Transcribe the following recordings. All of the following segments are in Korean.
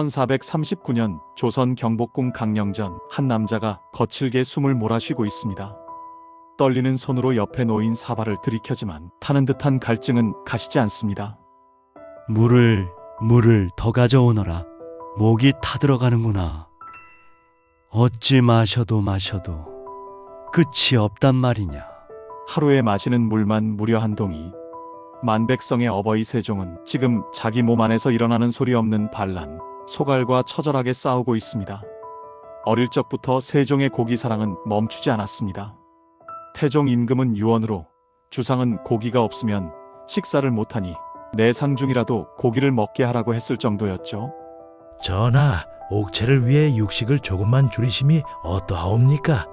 1439년 조선 경복궁 강령전, 한 남자가 거칠게 숨을 몰아쉬고 있습니다. 떨리는 손으로 옆에 놓인 사발을 들이켜지만 타는 듯한 갈증은 가시지 않습니다. 물을 더 가져오너라. 목이 타들어가는구나. 어찌 마셔도 끝이 없단 말이냐. 하루에 마시는 물만 무려 한 동이. 만백성의 어버이 세종은 지금 자기 몸 안에서 일어나는 소리 없는 반란, 소갈과 처절하게 싸우고 있습니다. 어릴 적부터 세종의 고기 사랑은 멈추지 않았습니다. 태종 임금은 유언으로 주상은 고기가 없으면 식사를 못하니 내 상중이라도 고기를 먹게 하라고 했을 정도였죠. 전하, 옥체를 위해 육식을 조금만 줄이심이 어떠하옵니까?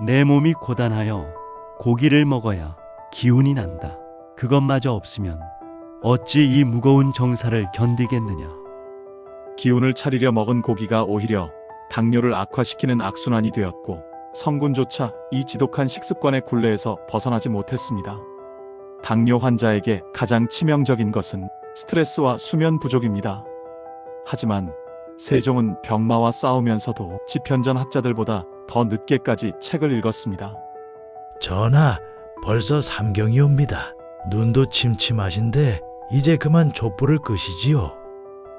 내 몸이 고단하여 고기를 먹어야 기운이 난다. 그것마저 없으면 어찌 이 무거운 정사를 견디겠느냐. 기운을 차리려 먹은 고기가 오히려 당뇨를 악화시키는 악순환이 되었고 성군조차 이 지독한 식습관의 굴레에서 벗어나지 못했습니다. 당뇨 환자에게 가장 치명적인 것은 스트레스와 수면 부족입니다. 하지만 세종은 병마와 싸우면서도 지편전 학자들보다 더 늦게까지 책을 읽었습니다. 전하, 벌써 삼경이옵니다. 눈도 침침하신데 이제 그만 촛불을 끄시지요.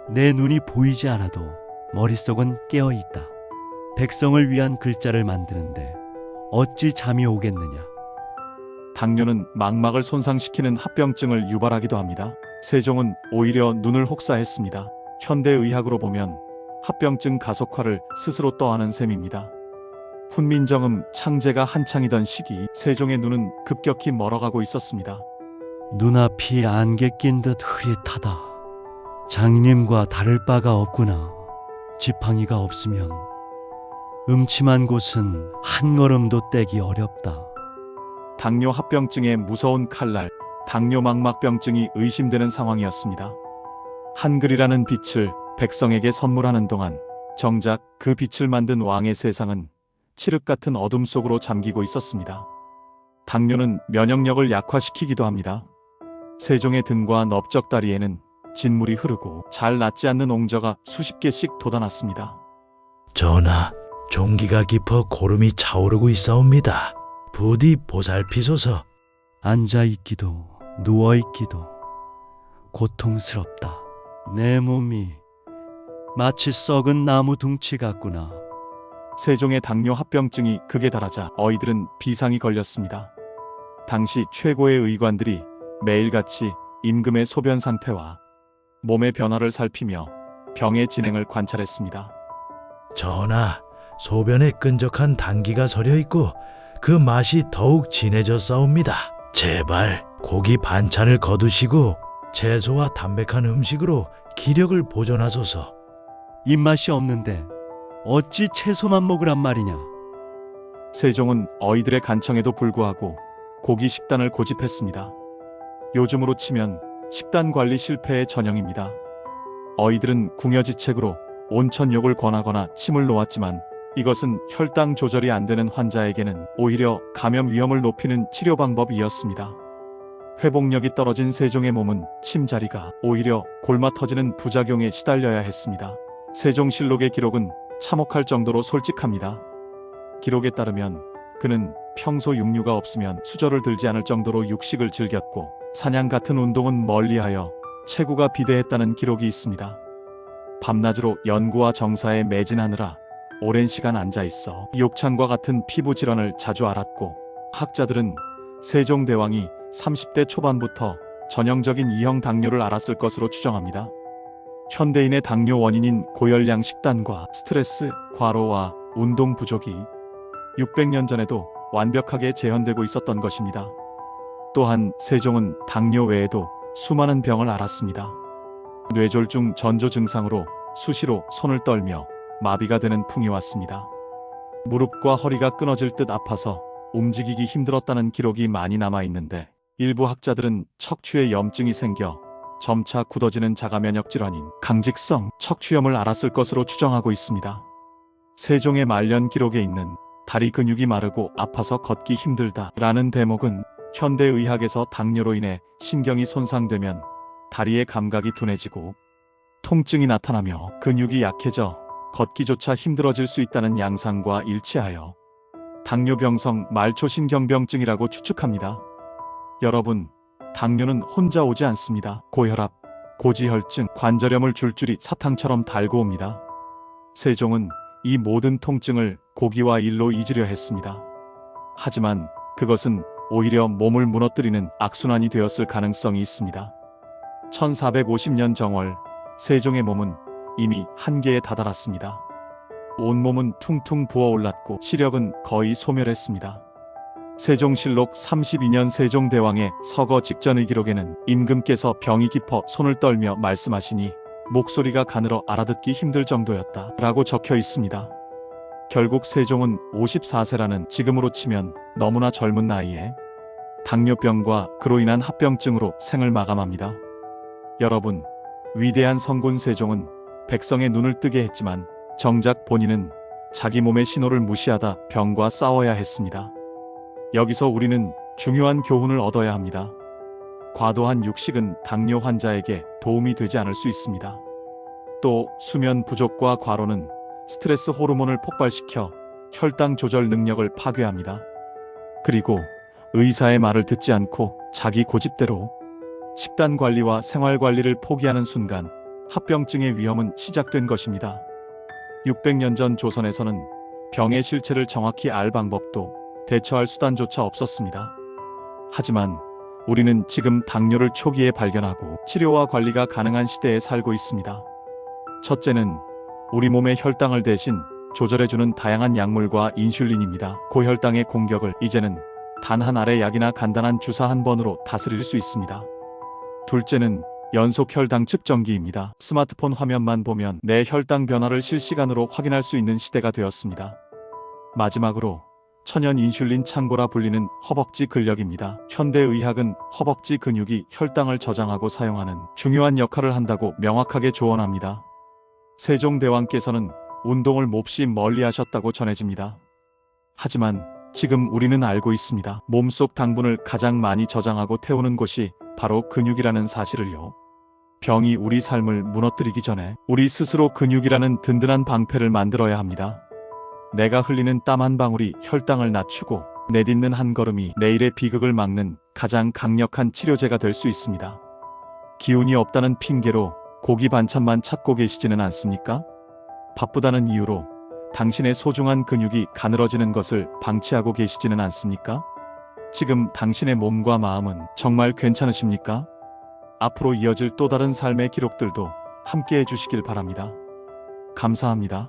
내 눈이 보이지 않아도 머릿속은 깨어있다. 백성을 위한 글자를 만드는데 어찌 잠이 오겠느냐. 당뇨는 망막을 손상시키는 합병증을 유발하기도 합니다. 세종은 오히려 눈을 혹사했습니다. 현대의학으로 보면 합병증 가속화를 스스로 떠안은 셈입니다. 훈민정음 창제가 한창이던 시기 세종의 눈은 급격히 멀어가고 있었습니다. 눈앞이 안개 낀 듯 흐릿하다. 장님과 다를 바가 없구나. 지팡이가 없으면 음침한 곳은 한 걸음도 떼기 어렵다. 당뇨 합병증의 무서운 칼날, 당뇨 망막병증이 의심되는 상황이었습니다. 한글이라는 빛을 백성에게 선물하는 동안 정작 그 빛을 만든 왕의 세상은 칠흑 같은 어둠 속으로 잠기고 있었습니다. 당뇨는 면역력을 약화시키기도 합니다. 세종의 등과 넓적다리에는 진물이 흐르고 잘 낫지 않는 옹저가 수십 개씩 돋아났습니다. 전하, 종기가 깊어 고름이 차오르고 있사옵니다. 부디 보살피소서. 앉아있기도 누워있기도 고통스럽다. 내 몸이 마치 썩은 나무 둥치 같구나. 세종의 당뇨 합병증이 극에 달하자 어이들은 비상이 걸렸습니다. 당시 최고의 의관들이 매일같이 임금의 소변 상태와 몸의 변화를 살피며 병의 진행을 관찰했습니다. 전하, 소변에 끈적한 당기가 서려 있고 그 맛이 더욱 진해졌사옵니다. 제발 고기 반찬을 거두시고 채소와 담백한 음식으로 기력을 보존하소서. 입맛이 없는데 어찌 채소만 먹으란 말이냐. 세종은 어이들의 간청에도 불구하고 고기 식단을 고집했습니다. 요즘으로 치면 식단 관리 실패의 전형입니다. 어이들은 궁여지책으로 온천욕을 권하거나 침을 놓았지만 이것은 혈당 조절이 안 되는 환자에게는 오히려 감염 위험을 높이는 치료 방법이었습니다. 회복력이 떨어진 세종의 몸은 침자리가 오히려 골마 터지는 부작용에 시달려야 했습니다. 세종실록의 기록은 참혹할 정도로 솔직합니다. 기록에 따르면 그는 평소 육류가 없으면 수저를 들지 않을 정도로 육식을 즐겼고 사냥 같은 운동은 멀리하여 체구가 비대했다는 기록이 있습니다. 밤낮으로 연구와 정사에 매진하느라 오랜 시간 앉아있어 욕창과 같은 피부 질환을 자주 앓았고 학자들은 세종대왕이 30대 초반부터 전형적인 2형 당뇨를 앓았을 것으로 추정합니다. 현대인의 당뇨 원인인 고열량 식단과 스트레스, 과로와 운동 부족이 600년 전에도 완벽하게 재현되고 있었던 것입니다. 또한 세종은 당뇨 외에도 수많은 병을 앓았습니다. 뇌졸중 전조 증상으로 수시로 손을 떨며 마비가 되는 풍이 왔습니다. 무릎과 허리가 끊어질 듯 아파서 움직이기 힘들었다는 기록이 많이 남아있는데 일부 학자들은 척추에 염증이 생겨 점차 굳어지는 자가면역 질환인 강직성 척추염을 앓았을 것으로 추정하고 있습니다. 세종의 말년 기록에 있는 다리 근육이 마르고 아파서 걷기 힘들다 라는 대목은 현대의학에서 당뇨로 인해 신경이 손상되면 다리의 감각이 둔해지고 통증이 나타나며 근육이 약해져 걷기조차 힘들어질 수 있다는 양상과 일치하여 당뇨병성 말초신경병증이라고 추측합니다. 여러분, 당뇨는 혼자 오지 않습니다. 고혈압, 고지혈증, 관절염을 줄줄이 사탕처럼 달고 옵니다. 세종은 이 모든 통증을 고기와 일로 잊으려 했습니다. 하지만 그것은 오히려 몸을 무너뜨리는 악순환이 되었을 가능성이 있습니다. 1450년 정월, 세종의 몸은 이미 한계에 다다랐습니다. 온몸은 퉁퉁 부어올랐고 시력은 거의 소멸했습니다. 세종실록 32년 세종대왕의 서거 직전의 기록에는 임금께서 병이 깊어 손을 떨며 말씀하시니 목소리가 가늘어 알아듣기 힘들 정도였다 라고 적혀 있습니다. 결국 세종은 54세라는 지금으로 치면 너무나 젊은 나이에 당뇨병과 그로 인한 합병증으로 생을 마감합니다. 여러분, 위대한 성군 세종은 백성의 눈을 뜨게 했지만 정작 본인은 자기 몸의 신호를 무시하다 병과 싸워야 했습니다. 여기서 우리는 중요한 교훈을 얻어야 합니다. 과도한 육식은 당뇨 환자에게 도움이 되지 않을 수 있습니다. 또 수면 부족과 과로는 스트레스 호르몬을 폭발시켜 혈당 조절 능력을 파괴합니다. 그리고 의사의 말을 듣지 않고 자기 고집대로 식단 관리와 생활 관리를 포기하는 순간 합병증의 위험은 시작된 것입니다. 600년 전 조선에서는 병의 실체를 정확히 알 방법도 대처할 수단조차 없었습니다. 하지만 우리는 지금 당뇨를 초기에 발견하고 치료와 관리가 가능한 시대에 살고 있습니다. 첫째는 우리 몸의 혈당을 대신 조절해주는 다양한 약물과 인슐린입니다. 고혈당의 공격을 이제는 단 한 알의 약이나 간단한 주사 한 번으로 다스릴 수 있습니다. 둘째는 연속 혈당 측정기입니다. 스마트폰 화면만 보면 내 혈당 변화를 실시간으로 확인할 수 있는 시대가 되었습니다. 마지막으로 천연 인슐린 창고라 불리는 허벅지 근력입니다. 현대의학은 허벅지 근육이 혈당을 저장하고 사용하는 중요한 역할을 한다고 명확하게 조언합니다. 세종대왕께서는 운동을 몹시 멀리하셨다고 전해집니다. 하지만 지금 우리는 알고 있습니다. 몸속 당분을 가장 많이 저장하고 태우는 곳이 바로 근육이라는 사실을요. 병이 우리 삶을 무너뜨리기 전에 우리 스스로 근육이라는 든든한 방패를 만들어야 합니다. 내가 흘리는 땀 한 방울이 혈당을 낮추고 내딛는 한 걸음이 내일의 비극을 막는 가장 강력한 치료제가 될 수 있습니다. 기운이 없다는 핑계로 고기 반찬만 찾고 계시지는 않습니까? 바쁘다는 이유로 당신의 소중한 근육이 가늘어지는 것을 방치하고 계시지는 않습니까? 지금 당신의 몸과 마음은 정말 괜찮으십니까? 앞으로 이어질 또 다른 삶의 기록들도 함께 해주시길 바랍니다. 감사합니다.